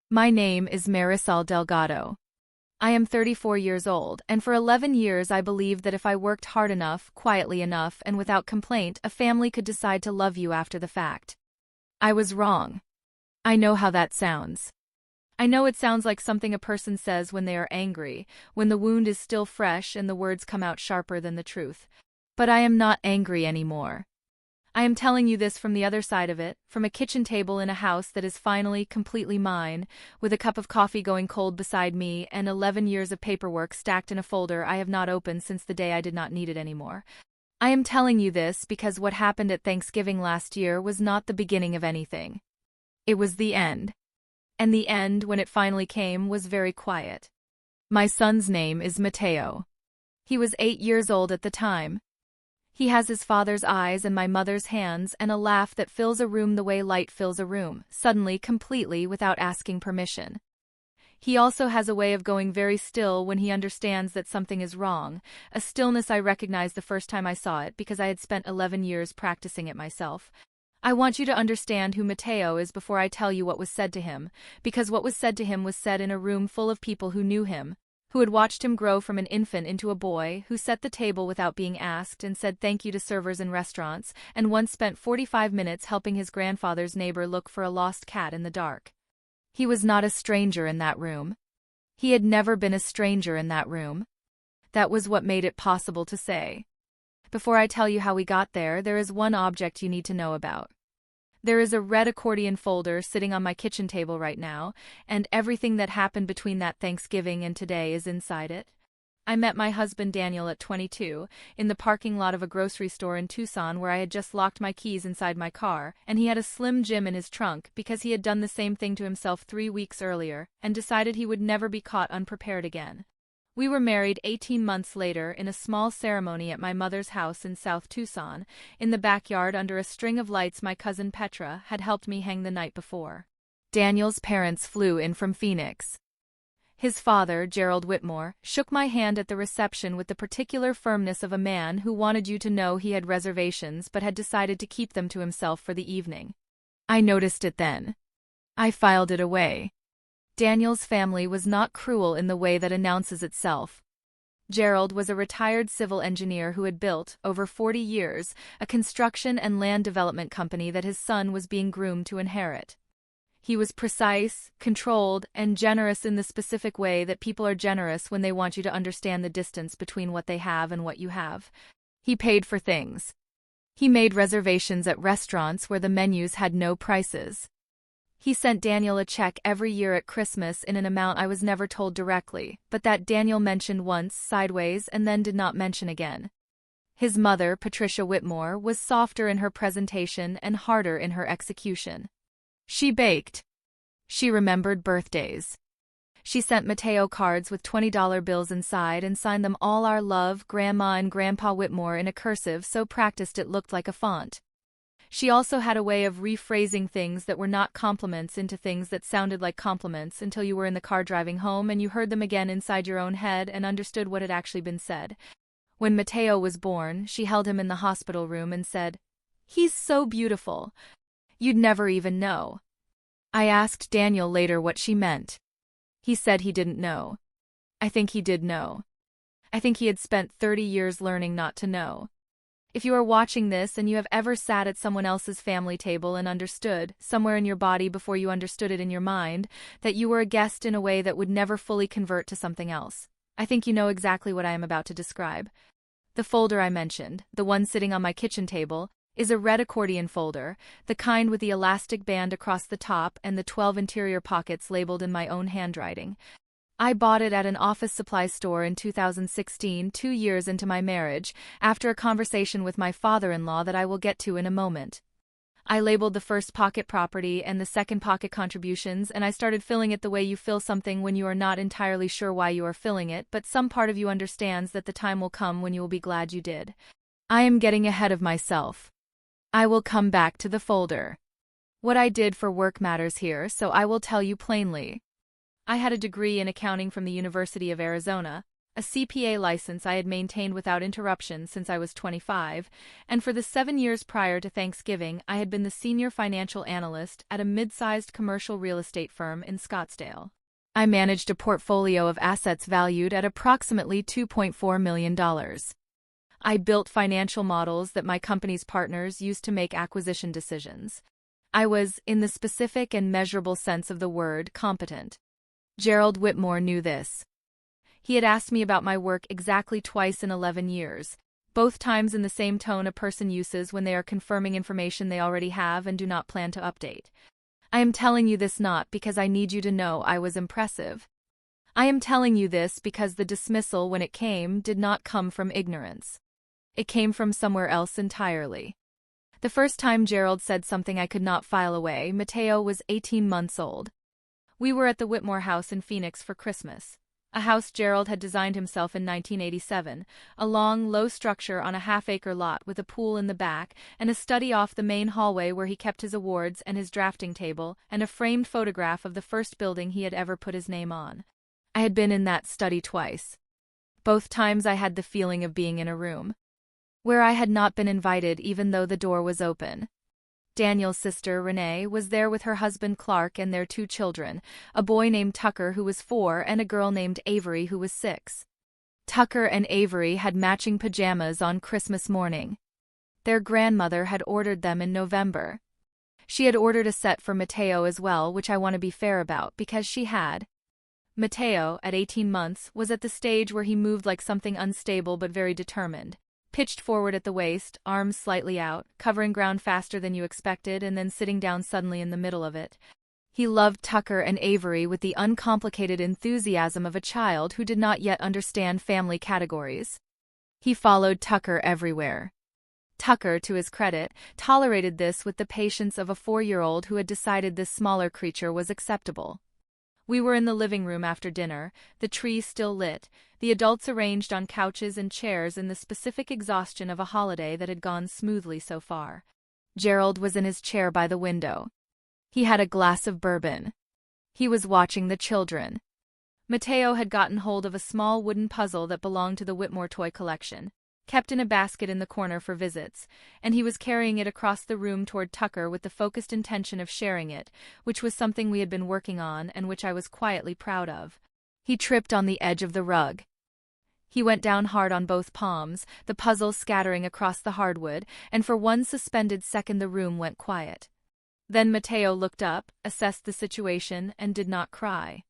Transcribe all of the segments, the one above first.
My name is Marisol Delgado. I am 34 years old, and for 11 years I believed that if I worked hard enough, quietly enough, and without complaint, a family could decide to love you after the fact. I was wrong. I know how that sounds. I know it sounds like something a person says when they are angry, when the wound is still fresh and the words come out sharper than the truth. But I am not angry anymore. I am telling you this from the other side of it, from a kitchen table in a house that is finally completely mine, with a cup of coffee going cold beside me and 11 years of paperwork stacked in a folder I have not opened since the day I did not need it anymore. I am telling you this because what happened at Thanksgiving last year was not the beginning of anything. It was the end. And the end, when it finally came, was very quiet. My son's name is Mateo. He was 8 years old at the time. He has his father's eyes and my mother's hands and a laugh that fills a room the way light fills a room, suddenly, completely, without asking permission. He also has a way of going very still when he understands that something is wrong, a stillness I recognized the first time I saw it because I had spent 11 years practicing it myself. I want you to understand who Mateo is before I tell you what was said to him, because what was said to him was said in a room full of people who knew him, who had watched him grow from an infant into a boy, who set the table without being asked and said thank you to servers in restaurants, and once spent 45 minutes helping his grandfather's neighbor look for a lost cat in the dark. He was not a stranger in that room. He had never been a stranger in that room. That was what made it possible to say. Before I tell you how we got there, there is one object you need to know about. There is a red accordion folder sitting on my kitchen table right now, and everything that happened between that Thanksgiving and today is inside it. I met my husband Daniel at 22, in the parking lot of a grocery store in Tucson where I had just locked my keys inside my car, and he had a Slim Jim in his trunk because he had done the same thing to himself 3 weeks earlier, and decided he would never be caught unprepared again. We were married 18 months later in a small ceremony at my mother's house in South Tucson, in the backyard under a string of lights my cousin Petra had helped me hang the night before. Daniel's parents flew in from Phoenix. His father, Gerald Whitmore, shook my hand at the reception with the particular firmness of a man who wanted you to know he had reservations but had decided to keep them to himself for the evening. I noticed it then. I filed it away. Daniel's family was not cruel in the way that announces itself. Gerald was a retired civil engineer who had built, over 40 years, a construction and land development company that his son was being groomed to inherit. He was precise, controlled, and generous in the specific way that people are generous when they want you to understand the distance between what they have and what you have. He paid for things. He made reservations at restaurants where the menus had no prices. He sent Daniel a check every year at Christmas in an amount I was never told directly, but that Daniel mentioned once, sideways, and then did not mention again. His mother, Patricia Whitmore, was softer in her presentation and harder in her execution. She baked. She remembered birthdays. She sent Mateo cards with $20 bills inside and signed them all "Our love, Grandma and Grandpa Whitmore" in a cursive so practiced it looked like a font. She also had a way of rephrasing things that were not compliments into things that sounded like compliments until you were in the car driving home and you heard them again inside your own head and understood what had actually been said. When Mateo was born, she held him in the hospital room and said, "He's so beautiful. You'd never even know." I asked Daniel later what she meant. He said he didn't know. I think he did know. I think he had spent 30 years learning not to know. If you are watching this and you have ever sat at someone else's family table and understood, somewhere in your body before you understood it in your mind, that you were a guest in a way that would never fully convert to something else, I think you know exactly what I am about to describe. The folder I mentioned, the one sitting on my kitchen table, is a red accordion folder, the kind with the elastic band across the top and the 12 interior pockets labeled in my own handwriting. I bought it at an office supply store in 2016, 2 years into my marriage, after a conversation with my father-in-law that I will get to in a moment. I labeled the first pocket property and the second pocket contributions, and I started filling it the way you fill something when you are not entirely sure why you are filling it, but some part of you understands that the time will come when you will be glad you did. I am getting ahead of myself. I will come back to the folder. What I did for work matters here, so I will tell you plainly. I had a degree in accounting from the University of Arizona, a CPA license I had maintained without interruption since I was 25, and for the 7 years prior to Thanksgiving I had been the senior financial analyst at a mid-sized commercial real estate firm in Scottsdale. I managed a portfolio of assets valued at approximately $2.4 million. I built financial models that my company's partners used to make acquisition decisions. I was, in the specific and measurable sense of the word, competent. Gerald Whitmore knew this. He had asked me about my work exactly twice in 11 years, both times in the same tone a person uses when they are confirming information they already have and do not plan to update. I am telling you this not because I need you to know I was impressive. I am telling you this because the dismissal, when it came, did not come from ignorance. It came from somewhere else entirely. The first time Gerald said something I could not file away, Mateo was 18 months old. We were at the Whitmore house in Phoenix for Christmas, a house Gerald had designed himself in 1987, a long, low structure on a half-acre lot with a pool in the back and a study off the main hallway where he kept his awards and his drafting table and a framed photograph of the first building he had ever put his name on. I had been in that study twice. Both times I had the feeling of being in a room where I had not been invited even though the door was open. Daniel's sister, Renee, was there with her husband Clark and their 2 children, a boy named Tucker who was 4 and a girl named Avery who was 6. Tucker and Avery had matching pajamas on Christmas morning. Their grandmother had ordered them in November. She had ordered a set for Mateo as well, which I want to be fair about because she had. Mateo, at 18 months, was at the stage where he moved like something unstable but very determined. Pitched forward at the waist, arms slightly out, covering ground faster than you expected and then sitting down suddenly in the middle of it. He loved Tucker and Avery with the uncomplicated enthusiasm of a child who did not yet understand family categories. He followed Tucker everywhere. Tucker, to his credit, tolerated this with the patience of a 4-year-old who had decided this smaller creature was acceptable. We were in the living room after dinner, the tree still lit, the adults arranged on couches and chairs in the specific exhaustion of a holiday that had gone smoothly so far. Gerald was in his chair by the window. He had a glass of bourbon. He was watching the children. Mateo had gotten hold of a small wooden puzzle that belonged to the Whitmore toy collection, kept in a basket in the corner for visits, and he was carrying it across the room toward Tucker with the focused intention of sharing it, which was something we had been working on and which I was quietly proud of. He tripped on the edge of the rug. He went down hard on both palms, the puzzle scattering across the hardwood, and for one suspended second the room went quiet. Then Mateo looked up, assessed the situation, and did not cry.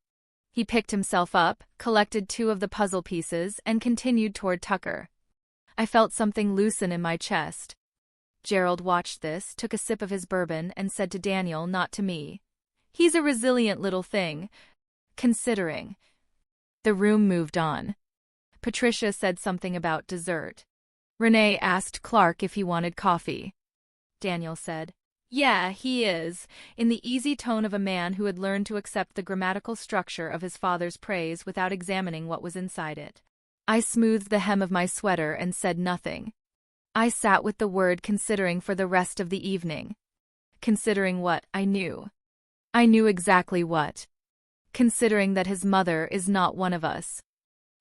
He picked himself up, collected 2 of the puzzle pieces, and continued toward Tucker. I felt something loosen in my chest. Gerald watched this, took a sip of his bourbon, and said to Daniel, not to me, "He's a resilient little thing, considering." The room moved on. Patricia said something about dessert. Renee asked Clark if he wanted coffee. Daniel said, "Yeah, he is," in the easy tone of a man who had learned to accept the grammatical structure of his father's praise without examining what was inside it. I smoothed the hem of my sweater and said nothing. I sat with the word considering for the rest of the evening. Considering what? I knew. I knew exactly what. Considering that his mother is not one of us.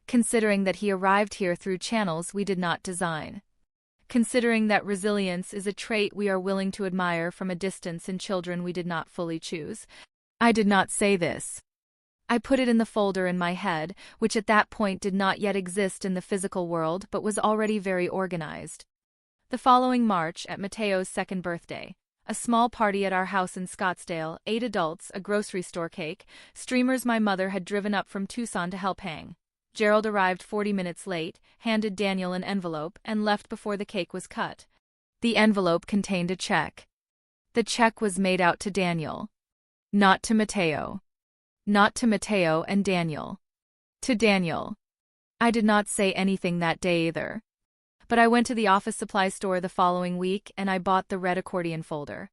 Considering that he arrived here through channels we did not design. Considering that resilience is a trait we are willing to admire from a distance in children we did not fully choose. I did not say this. I put it in the folder in my head, which at that point did not yet exist in the physical world but was already very organized. The following March, at Mateo's 2nd birthday, a small party at our house in Scottsdale, 8 adults, a grocery store cake, streamers my mother had driven up from Tucson to help hang. Gerald arrived 40 minutes late, handed Daniel an envelope, and left before the cake was cut. The envelope contained a check. The check was made out to Daniel. Not to Mateo. Not to Mateo and Daniel. To Daniel. I did not say anything that day either. But I went to the office supply store the following week and I bought the red accordion folder.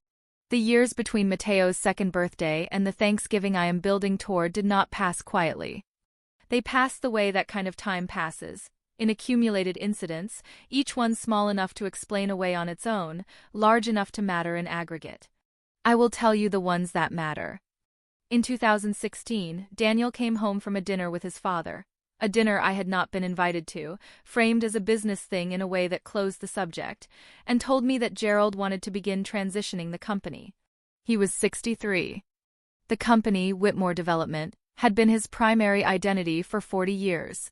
The years between Mateo's 2nd birthday and the Thanksgiving I am building toward did not pass quietly. They passed the way that kind of time passes, in accumulated incidents, each one small enough to explain away on its own, large enough to matter in aggregate. I will tell you the ones that matter. In 2016, Daniel came home from a dinner with his father. a dinner I had not been invited to, framed as a business thing in a way that closed the subject, and told me that Gerald wanted to begin transitioning the company. He was 63. The company, Whitmore Development, had been his primary identity for 40 years.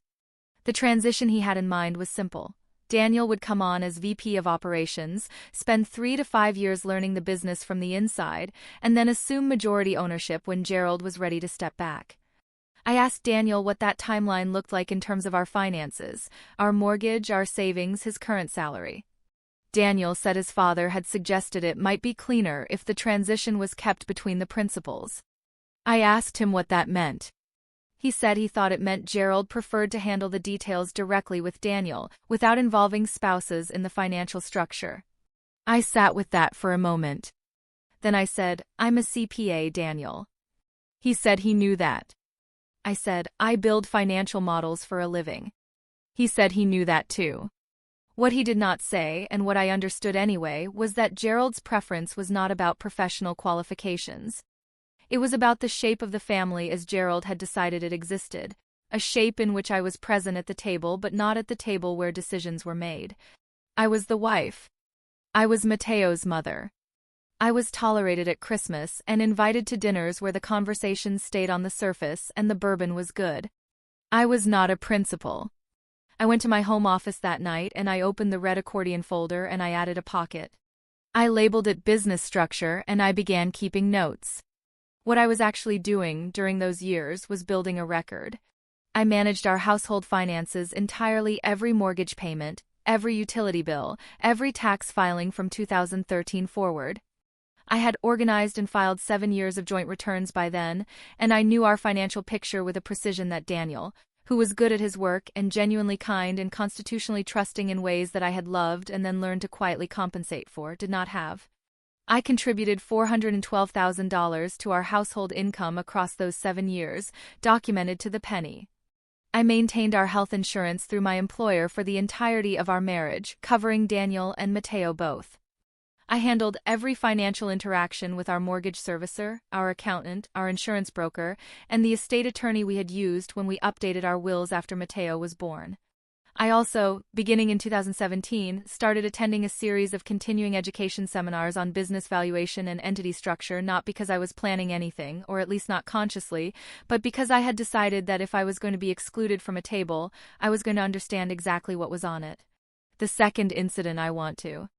The transition he had in mind was simple. Daniel would come on as VP of Operations, spend 3 to 5 years learning the business from the inside, and then assume majority ownership when Gerald was ready to step back. I asked Daniel what that timeline looked like in terms of our finances, our mortgage, our savings, his current salary. Daniel said his father had suggested it might be cleaner if the transition was kept between the principals. I asked him what that meant. He said he thought it meant Gerald preferred to handle the details directly with Daniel, without involving spouses in the financial structure. I sat with that for a moment. Then I said, "I'm a CPA, Daniel." He said he knew that. I said, "I build financial models for a living." He said he knew that too. What he did not say, and what I understood anyway, was that Gerald's preference was not about professional qualifications. It was about the shape of the family as Gerald had decided it existed, a shape in which I was present at the table but not at the table where decisions were made. I was the wife. I was Mateo's mother. I was tolerated at Christmas and invited to dinners where the conversation stayed on the surface and the bourbon was good. I was not a principal. I went to my home office that night and I opened the red accordion folder and I added a pocket. I labeled it business structure and I began keeping notes. What I was actually doing during those years was building a record. I managed our household finances entirely, every mortgage payment, every utility bill, every tax filing from 2013 forward. I had organized and filed 7 years of joint returns by then, and I knew our financial picture with a precision that Daniel, who was good at his work and genuinely kind and constitutionally trusting in ways that I had loved and then learned to quietly compensate for, did not have. I contributed $412,000 to our household income across those 7 years, documented to the penny. I maintained our health insurance through my employer for the entirety of our marriage, covering Daniel and Mateo both. I handled every financial interaction with our mortgage servicer, our accountant, our insurance broker, and the estate attorney we had used when we updated our wills after Mateo was born. I also, beginning in 2017, started attending a series of continuing education seminars on business valuation and entity structure, not because I was planning anything, or at least not consciously, but because I had decided that if I was going to be excluded from a table, I was going to understand exactly what was on it. The second incident I want to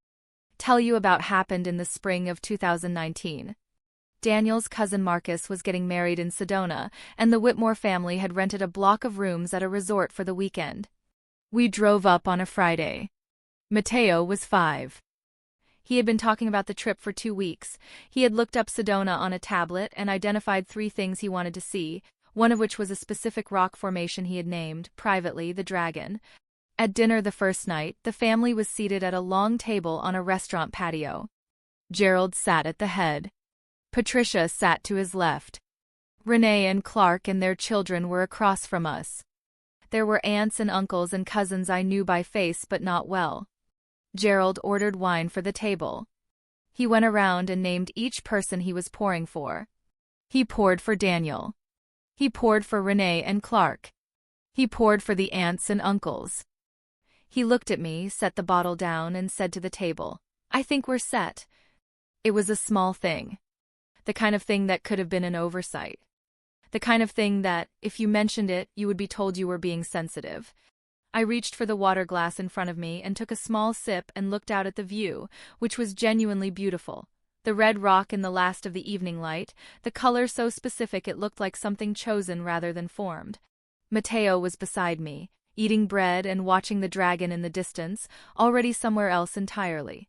tell you about happened in the spring of 2019. Daniel's cousin Marcus was getting married in Sedona, and the Whitmore family had rented a block of rooms at a resort for the weekend. We drove up on a Friday. Mateo was 5. He had been talking about the trip for 2 weeks. He had looked up Sedona on a tablet and identified 3 things he wanted to see, one of which was a specific rock formation he had named, privately, the Dragon. At dinner the first night, the family was seated at a long table on a restaurant patio. Gerald sat at the head. Patricia sat to his left. Renee and Clark and their children were across from us. There were aunts and uncles and cousins I knew by face but not well. Gerald ordered wine for the table. He went around and named each person he was pouring for. He poured for Daniel. He poured for Renee and Clark. He poured for the aunts and uncles. He looked at me, set the bottle down, and said to the table, "I think we're set." It was a small thing. The kind of thing that could have been an oversight. The kind of thing that, if you mentioned it, you would be told you were being sensitive. I reached for the water glass in front of me and took a small sip and looked out at the view, which was genuinely beautiful. The red rock in the last of the evening light, the color so specific it looked like something chosen rather than formed. Mateo was beside me, eating bread and watching the dragon in the distance, already somewhere else entirely.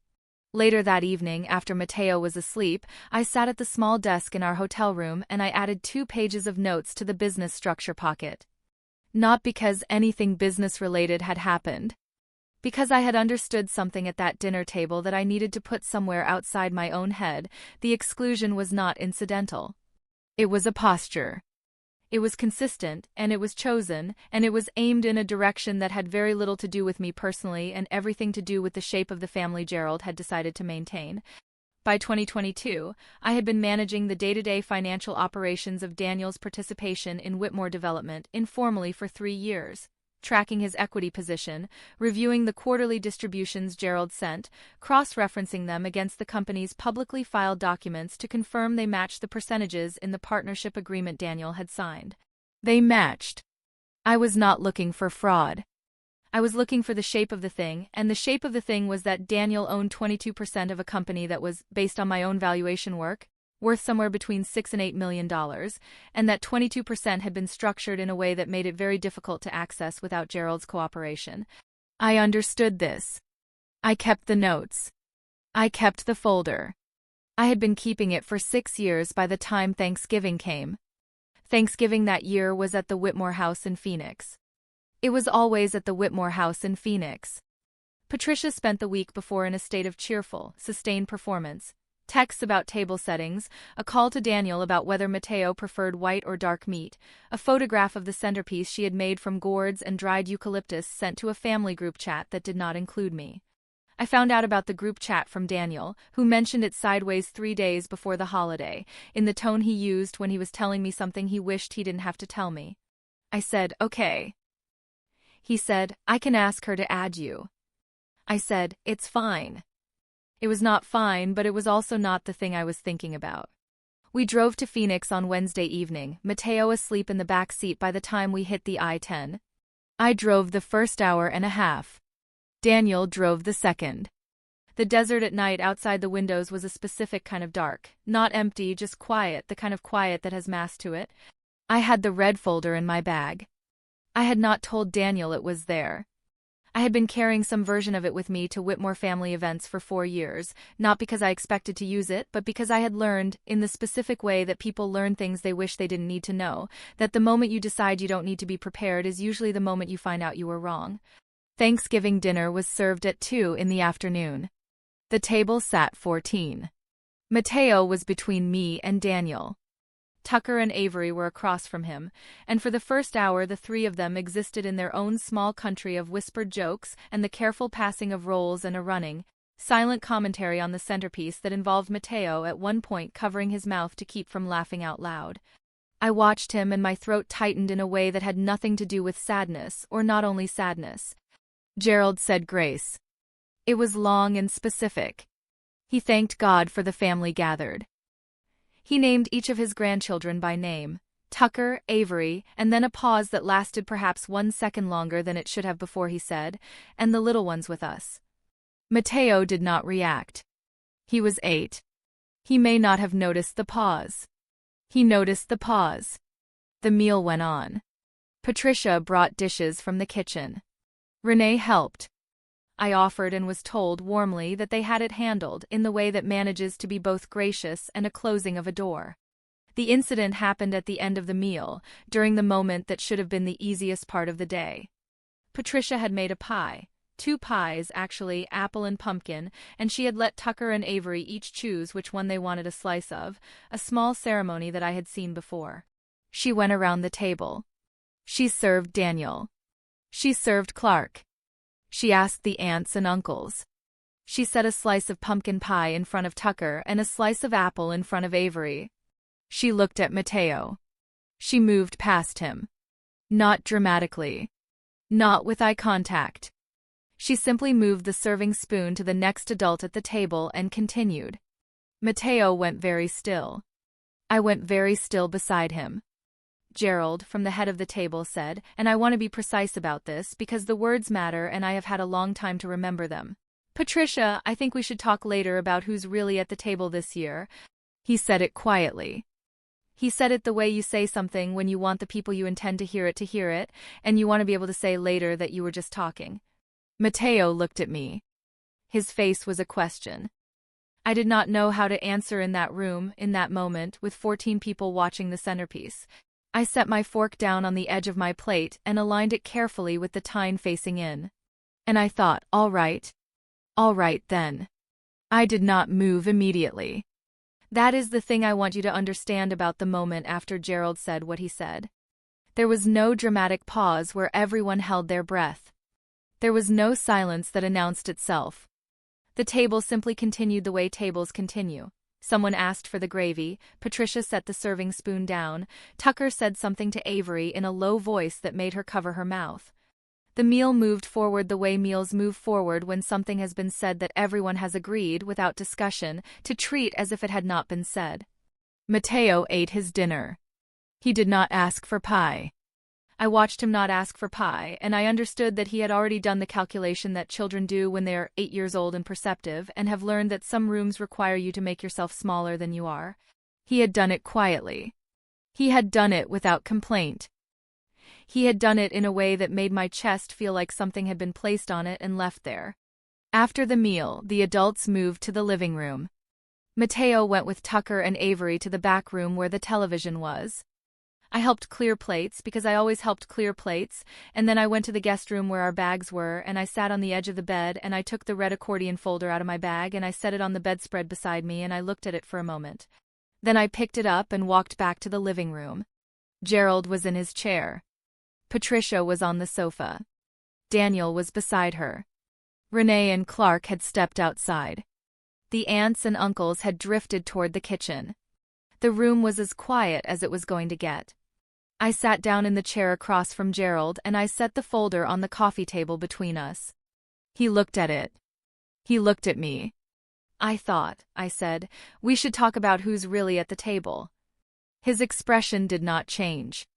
Later that evening, after Mateo was asleep, I sat at the small desk in our hotel room and I added 2 pages of notes to the business structure pocket. Not because anything business-related had happened. Because I had understood something at that dinner table that I needed to put somewhere outside my own head. The exclusion was not incidental. It was a posture. It was consistent, and it was chosen, and it was aimed in a direction that had very little to do with me personally and everything to do with the shape of the family Gerald had decided to maintain. By 2022, I had been managing the day-to-day financial operations of Daniel's participation in Whitmore Development informally for 3 years, tracking his equity position, reviewing the quarterly distributions Gerald sent, cross-referencing them against the company's publicly filed documents to confirm they matched the percentages in the partnership agreement Daniel had signed. They matched. I was not looking for fraud. I was looking for the shape of the thing, and the shape of the thing was that Daniel owned 22% of a company that was, based on my own valuation work, worth somewhere between $6 and $8 million, and that 22% had been structured in a way that made it very difficult to access without Gerald's cooperation. I understood this. I kept the notes. I kept the folder. I had been keeping it for 6 years by the time Thanksgiving came. Thanksgiving that year was at the Whitmore House in Phoenix. It was always at the Whitmore House in Phoenix. Patricia spent the week before in a state of cheerful, sustained performance. Texts about table settings, a call to Daniel about whether Mateo preferred white or dark meat, a photograph of the centerpiece she had made from gourds and dried eucalyptus sent to a family group chat that did not include me. I found out about the group chat from Daniel, who mentioned it sideways 3 days before the holiday, in the tone he used when he was telling me something he wished he didn't have to tell me. I said, "Okay." He said, "I can ask her to add you." I said, "It's fine." It was not fine, but it was also not the thing I was thinking about. We drove to Phoenix on Wednesday evening, Mateo asleep in the back seat by the time we hit the I-10. I drove the first hour and a half. Daniel drove the second. The desert at night outside the windows was a specific kind of dark, not empty, just quiet, the kind of quiet that has mass to it. I had the red folder in my bag. I had not told Daniel it was there. I had been carrying some version of it with me to Whitmore family events for 4 years, not because I expected to use it, but because I had learned, in the specific way that people learn things they wish they didn't need to know, that the moment you decide you don't need to be prepared is usually the moment you find out you were wrong. Thanksgiving dinner was served at 2 in the afternoon. The table sat 14. Mateo was between me and Daniel. Tucker and Avery were across from him, and for the first hour the 3 of them existed in their own small country of whispered jokes and the careful passing of rolls and a running, silent commentary on the centerpiece that involved Mateo at one point covering his mouth to keep from laughing out loud. I watched him and my throat tightened in a way that had nothing to do with sadness, or not only sadness. Gerald said grace. It was long and specific. He thanked God for the family gathered. He named each of his grandchildren by name, Tucker, Avery, and then a pause that lasted perhaps 1 second longer than it should have before he said, "And the little ones with us." Mateo did not react. He was 8. He may not have noticed the pause. He noticed the pause. The meal went on. Patricia brought dishes from the kitchen. Renee helped. I offered and was told warmly that they had it handled in the way that manages to be both gracious and a closing of a door. The incident happened at the end of the meal, during the moment that should have been the easiest part of the day. Patricia had made a pie, 2 pies actually, apple and pumpkin, and she had let Tucker and Avery each choose which one they wanted a slice of, a small ceremony that I had seen before. She went around the table. She served Daniel. She served Clark. She asked the aunts and uncles. She set a slice of pumpkin pie in front of Tucker and a slice of apple in front of Avery. She looked at Mateo. She moved past him. Not dramatically. Not with eye contact. She simply moved the serving spoon to the next adult at the table and continued. Mateo went very still. I went very still beside him. Gerald, from the head of the table, said, and I want to be precise about this because the words matter and I have had a long time to remember them. "Patricia, I think we should talk later about who's really at the table this year." He said it quietly. He said it the way you say something when you want the people you intend to hear it, and you want to be able to say later that you were just talking. Mateo looked at me. His face was a question. I did not know how to answer in that room, in that moment, with 14 people watching the centerpiece. I set my fork down on the edge of my plate and aligned it carefully with the tine facing in. And I thought, all right then. I did not move immediately. That is the thing I want you to understand about the moment after Gerald said what he said. There was no dramatic pause where everyone held their breath. There was no silence that announced itself. The table simply continued the way tables continue. Someone asked for the gravy, Patricia set the serving spoon down, Tucker said something to Avery in a low voice that made her cover her mouth. The meal moved forward the way meals move forward when something has been said that everyone has agreed, without discussion, to treat as if it had not been said. Mateo ate his dinner. He did not ask for pie. I watched him not ask for pie, and I understood that he had already done the calculation that children do when they are 8 years old and perceptive, and have learned that some rooms require you to make yourself smaller than you are. He had done it quietly. He had done it without complaint. He had done it in a way that made my chest feel like something had been placed on it and left there. After the meal, the adults moved to the living room. Mateo went with Tucker and Avery to the back room where the television was. I helped clear plates because I always helped clear plates, and then I went to the guest room where our bags were, and I sat on the edge of the bed, and I took the red accordion folder out of my bag and I set it on the bedspread beside me, and I looked at it for a moment. Then I picked it up and walked back to the living room. Gerald was in his chair. Patricia was on the sofa. Daniel was beside her. Renee and Clark had stepped outside. The aunts and uncles had drifted toward the kitchen. The room was as quiet as it was going to get. I sat down in the chair across from Gerald and I set the folder on the coffee table between us. He looked at it. He looked at me. I said, we should talk about who's really at the table. His expression did not change.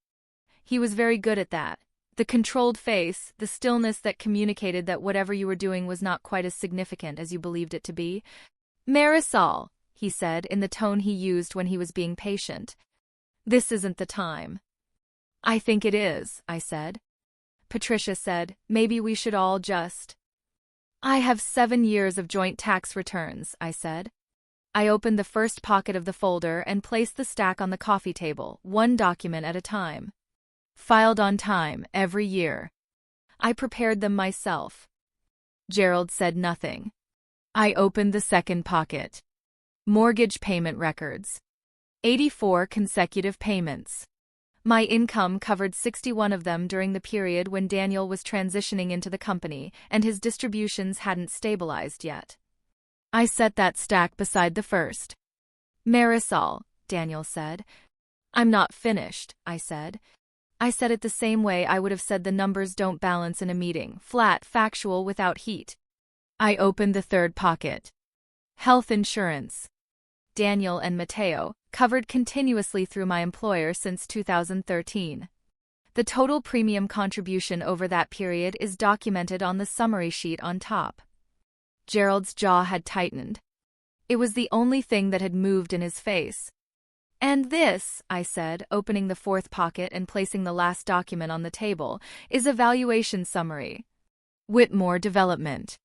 He was very good at that. The controlled face, the stillness that communicated that whatever you were doing was not quite as significant as you believed it to be. Marisol, he said in the tone he used when he was being patient. This isn't the time. I think it is, I said. Patricia said, maybe we should all just. I have 7 years of joint tax returns, I said. I opened the first pocket of the folder and placed the stack on the coffee table, one document at a time. Filed on time, every year. I prepared them myself. Gerald said nothing. I opened the second pocket. Mortgage payment records. 84 consecutive payments. My income covered 61 of them during the period when Daniel was transitioning into the company, and his distributions hadn't stabilized yet. I set that stack beside the first. Marisol, Daniel said. I'm not finished, I said. I said it the same way I would have said the numbers don't balance in a meeting, flat, factual, without heat. I opened the third pocket. Health insurance. Daniel and Mateo, covered continuously through my employer since 2013. The total premium contribution over that period is documented on the summary sheet on top. Gerald's jaw had tightened. It was the only thing that had moved in his face. And this, I said, opening the fourth pocket and placing the last document on the table, is a valuation summary. Whitmore Development.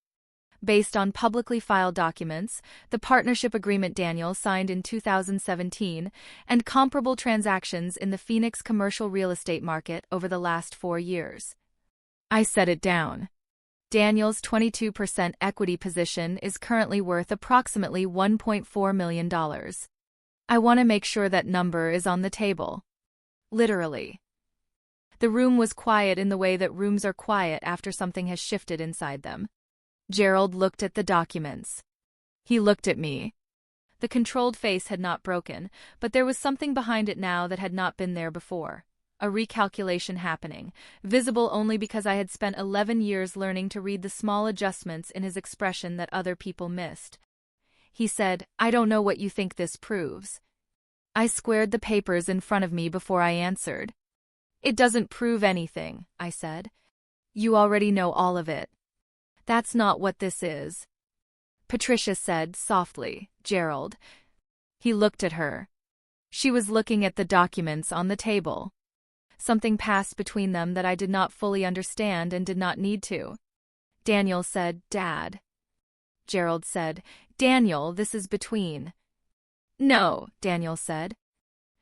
Based on publicly filed documents, the partnership agreement Daniel signed in 2017, and comparable transactions in the Phoenix commercial real estate market over the last 4 years. I set it down. Daniel's 22% equity position is currently worth approximately $1.4 million. I want to make sure that number is on the table. Literally. The room was quiet in the way that rooms are quiet after something has shifted inside them. Gerald looked at the documents. He looked at me. The controlled face had not broken, but there was something behind it now that had not been there before. A recalculation happening, visible only because I had spent 11 years learning to read the small adjustments in his expression that other people missed. He said, I don't know what you think this proves. I squared the papers in front of me before I answered. It doesn't prove anything, I said. You already know all of it. That's not what this is. Patricia said softly, Gerald. He looked at her. She was looking at the documents on the table. Something passed between them that I did not fully understand and did not need to. Daniel said, Dad. Gerald said, Daniel, this is between. No, Daniel said.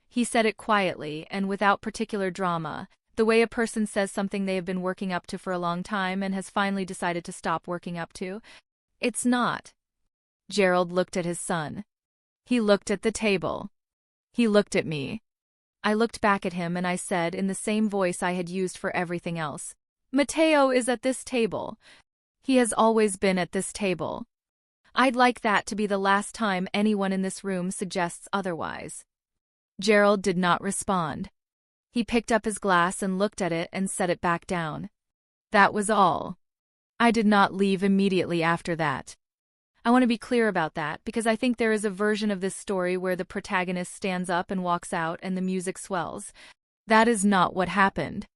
He said it quietly and without particular drama, the way a person says something they have been working up to for a long time and has finally decided to stop working up to. It's not. Gerald looked at his son. He looked at the table. He looked at me. I looked back at him and I said in the same voice I had used for everything else, Mateo is at this table. He has always been at this table. I'd like that to be the last time anyone in this room suggests otherwise. Gerald did not respond. He picked up his glass and looked at it and set it back down. That was all. I did not leave immediately after that. I want to be clear about that because I think there is a version of this story where the protagonist stands up and walks out and the music swells. That is not what happened.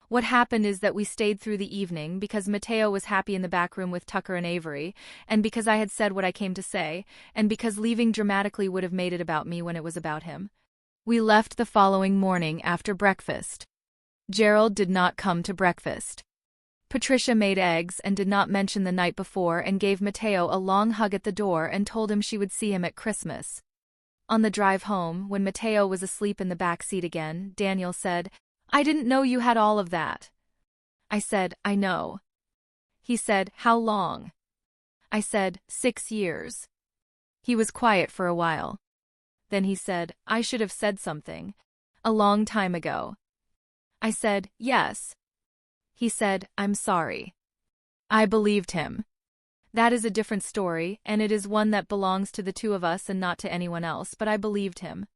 What happened is that we stayed through the evening because Mateo was happy in the back room with Tucker and Avery, and because I had said what I came to say, and because leaving dramatically would have made it about me when it was about him. We left the following morning after breakfast. Gerald did not come to breakfast. Patricia made eggs and did not mention the night before and gave Mateo a long hug at the door and told him she would see him at Christmas. On the drive home, when Mateo was asleep in the back seat again, Daniel said, "I didn't know you had all of that." I said, "I know." He said, "How long?" I said, 6 years. He was quiet for a while. Then he said, "I should have said something. A long time ago." I said, "Yes." He said, "I'm sorry." I believed him. That is a different story, and it is one that belongs to the two of us and not to anyone else, but I believed him.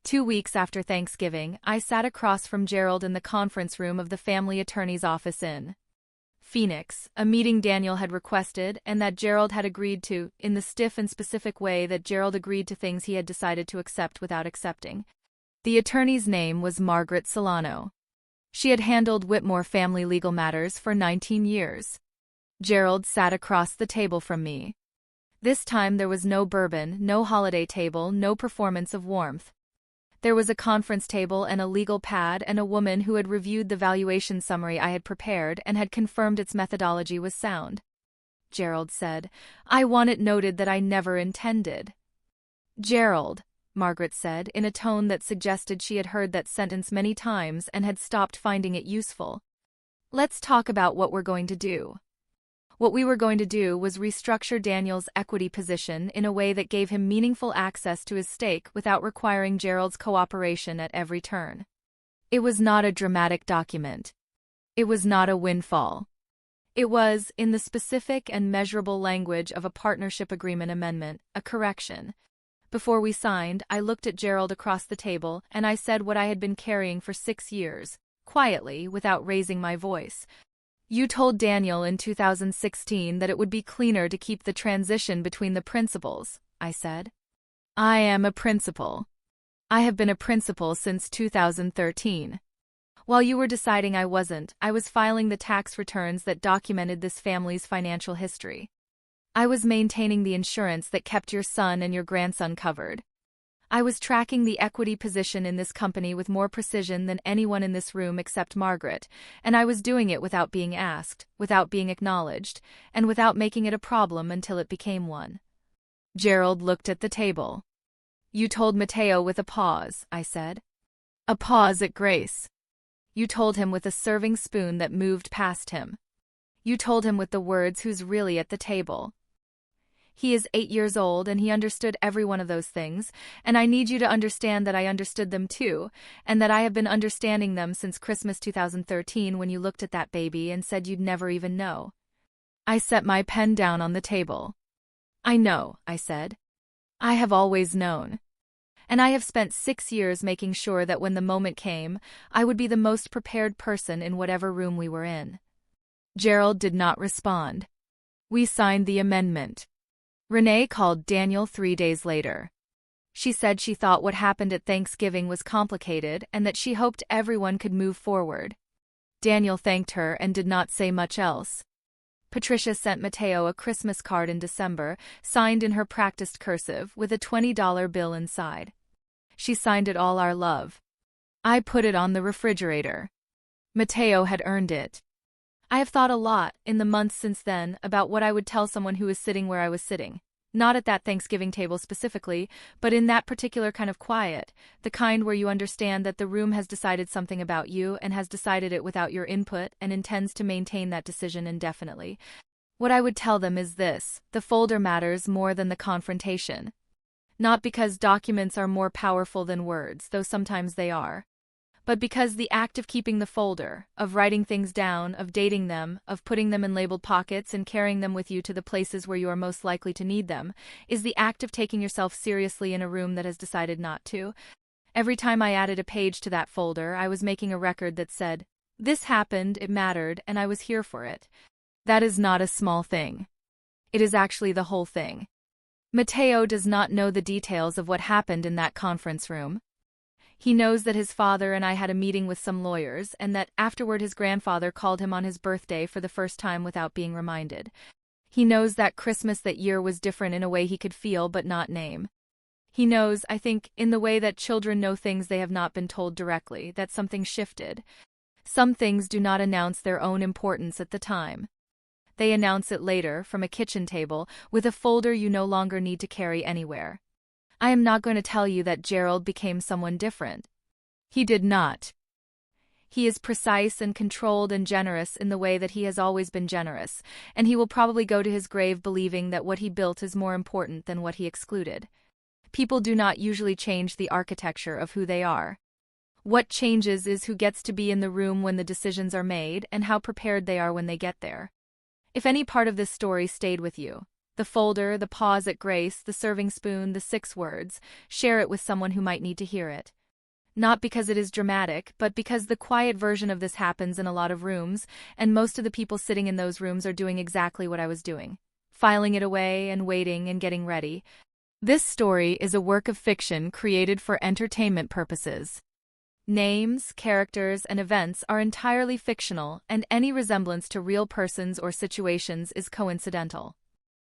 2 weeks after Thanksgiving, I sat across from Gerald in the conference room of the family attorney's office in Phoenix, a meeting Daniel had requested and that Gerald had agreed to, in the stiff and specific way that Gerald agreed to things he had decided to accept without accepting. The attorney's name was Margaret Solano. She had handled Whitmore family legal matters for 19 years. Gerald sat across the table from me. This time there was no bourbon, no holiday table, no performance of warmth. There was a conference table and a legal pad and a woman who had reviewed the valuation summary I had prepared and had confirmed its methodology was sound. Gerald said, "I want it noted that I never intended." "Gerald," Margaret said in a tone that suggested she had heard that sentence many times and had stopped finding it useful. "Let's talk about what we're going to do." What we were going to do was restructure Daniel's equity position in a way that gave him meaningful access to his stake without requiring Gerald's cooperation at every turn. It was not a dramatic document. It was not a windfall. It was, in the specific and measurable language of a partnership agreement amendment, a correction. Before we signed, I looked at Gerald across the table and I said what I had been carrying for 6 years, quietly, without raising my voice. "You told Daniel in 2016 that it would be cleaner to keep the transition between the principals," I said. "I am a principal. I have been a principal since 2013. While you were deciding I wasn't, I was filing the tax returns that documented this family's financial history. I was maintaining the insurance that kept your son and your grandson covered. I was tracking the equity position in this company with more precision than anyone in this room except Margaret, and I was doing it without being asked, without being acknowledged, and without making it a problem until it became one." Gerald looked at the table. "You told Mateo with a pause," I said. "A pause at grace. You told him with a serving spoon that moved past him. You told him with the words who's really at the table. He is 8 years old and he understood every one of those things, and I need you to understand that I understood them too, and that I have been understanding them since Christmas 2013 when you looked at that baby and said you'd never even know." I set my pen down on the table. "I know," I said. "I have always known. And I have spent 6 years making sure that when the moment came, I would be the most prepared person in whatever room we were in." Gerald did not respond. We signed the amendment. Renee called Daniel 3 days later. She said she thought what happened at Thanksgiving was complicated and that she hoped everyone could move forward. Daniel thanked her and did not say much else. Patricia sent Mateo a Christmas card in December, signed in her practiced cursive, with a $20 bill inside. She signed it "All Our Love." I put it on the refrigerator. Mateo had earned it. I have thought a lot, in the months since then, about what I would tell someone who was sitting where I was sitting. Not at that Thanksgiving table specifically, but in that particular kind of quiet, the kind where you understand that the room has decided something about you and has decided it without your input and intends to maintain that decision indefinitely. What I would tell them is this: the folder matters more than the confrontation. Not because documents are more powerful than words, though sometimes they are, but because the act of keeping the folder, of writing things down, of dating them, of putting them in labeled pockets and carrying them with you to the places where you are most likely to need them, is the act of taking yourself seriously in a room that has decided not to. Every time I added a page to that folder, I was making a record that said, "This happened, it mattered, and I was here for it." That is not a small thing. It is actually the whole thing. Mateo does not know the details of what happened in that conference room. He knows that his father and I had a meeting with some lawyers, and that afterward his grandfather called him on his birthday for the first time without being reminded. He knows that Christmas that year was different in a way he could feel but not name. He knows, I think, in the way that children know things they have not been told directly, that something shifted. Some things do not announce their own importance at the time. They announce it later, from a kitchen table, with a folder you no longer need to carry anywhere. I am not going to tell you that Gerald became someone different. He did not. He is precise and controlled and generous in the way that he has always been generous, and he will probably go to his grave believing that what he built is more important than what he excluded. People do not usually change the architecture of who they are. What changes is who gets to be in the room when the decisions are made and how prepared they are when they get there. If any part of this story stayed with you, the folder, the pause at grace, the serving spoon, the 6 words, share it with someone who might need to hear it. Not because it is dramatic, but because the quiet version of this happens in a lot of rooms, and most of the people sitting in those rooms are doing exactly what I was doing. Filing it away and waiting and getting ready. This story is a work of fiction created for entertainment purposes. Names, characters, and events are entirely fictional, and any resemblance to real persons or situations is coincidental.